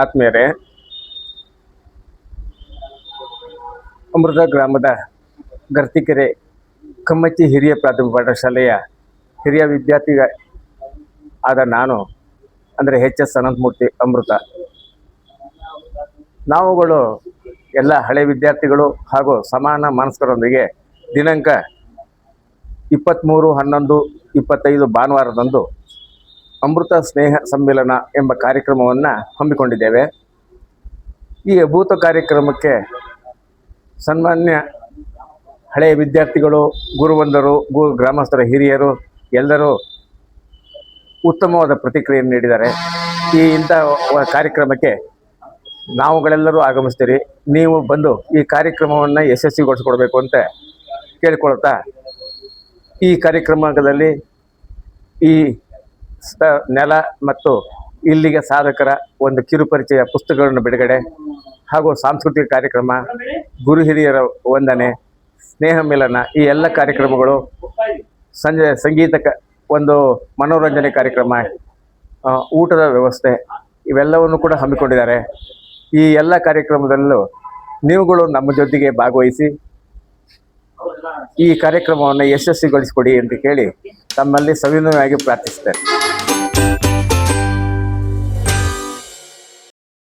ಆತ್ಮೀಯರೇ, ಅಮೃತ ಗ್ರಾಮದ ಗರ್ತಿಕೆರೆ ಕಮ್ಮಚ್ಚಿ ಹಿರಿಯ ಪ್ರಾಥಮಿಕ ಪಾಠಶಾಲೆಯ ಹಿರಿಯ ವಿದ್ಯಾರ್ಥಿ ಆದ ನಾನು ಅಂದರೆ HS ಅನಂತಮೂರ್ತಿ ಅಮೃತ. ನಾವುಗಳು ಎಲ್ಲ ಹಳೆ ವಿದ್ಯಾರ್ಥಿಗಳು ಹಾಗೂ ಸಮಾನ ಮನಸ್ಕರೊಂದಿಗೆ ದಿನಾಂಕ 23/11/25 ಭಾನುವಾರದಂದು ಅಮೃತ ಸ್ನೇಹ ಸಮ್ಮಿಲನ ಎಂಬ ಕಾರ್ಯಕ್ರಮವನ್ನು ಹಮ್ಮಿಕೊಂಡಿದ್ದೇವೆ. ಈ ಅಭೂತ ಕಾರ್ಯಕ್ರಮಕ್ಕೆ ಸನ್ಮಾನ್ಯ ಹಳೆಯ ವಿದ್ಯಾರ್ಥಿಗಳು, ಗುರುವಂದರು, ಗ್ರಾಮಸ್ಥರ ಹಿರಿಯರು ಎಲ್ಲರೂ ಉತ್ತಮವಾದ ಪ್ರತಿಕ್ರಿಯೆಯನ್ನು ನೀಡಿದ್ದಾರೆ. ಇಂಥ ಕಾರ್ಯಕ್ರಮಕ್ಕೆ ನಾವುಗಳೆಲ್ಲರೂ ಆಗಮಿಸ್ತೀರಿ. ನೀವು ಬಂದು ಈ ಕಾರ್ಯಕ್ರಮವನ್ನು ಯಶಸ್ವಿಗೊಳಿಸ್ಕೊಡ್ಬೇಕು ಅಂತ ಕೇಳಿಕೊಳ್ತಾ, ಈ ಕಾರ್ಯಕ್ರಮದಲ್ಲಿ ಈ ನೆಲ ಮತ್ತು ಇಲ್ಲಿಗೆ ಸಾಧಕರ ಒಂದು ಕಿರುಪರಿಚಯ ಪುಸ್ತಕಗಳನ್ನು ಬಿಡುಗಡೆ ಹಾಗೂ ಸಾಂಸ್ಕೃತಿಕ ಕಾರ್ಯಕ್ರಮ, ಗುರು ಹಿರಿಯರ ವಂದನೆ, ಸ್ನೇಹ ಮಿಲನ, ಈ ಎಲ್ಲ ಕಾರ್ಯಕ್ರಮಗಳು, ಸಂಜೆ ಸಂಗೀತ ಒಂದು ಮನೋರಂಜನೆ ಕಾರ್ಯಕ್ರಮ, ಊಟದ ವ್ಯವಸ್ಥೆ ಇವೆಲ್ಲವನ್ನು ಕೂಡ ಹಮ್ಮಿಕೊಂಡಿದ್ದಾರೆ. ಈ ಎಲ್ಲ ಕಾರ್ಯಕ್ರಮದಲ್ಲೂ ನೀವುಗಳು ನಮ್ಮ ಜೊತೆಗೆ ಭಾಗವಹಿಸಿ ಈ ಕಾರ್ಯಕ್ರಮವನ್ನು ಯಶಸ್ವಿಗೊಳಿಸಿಕೊಡಿ ಎಂದು ಕೇಳಿ ತಮ್ಮಲ್ಲಿ ಸವಿನಯವಾಗಿ ಪ್ರಾರ್ಥಿಸ್ತೇನೆ.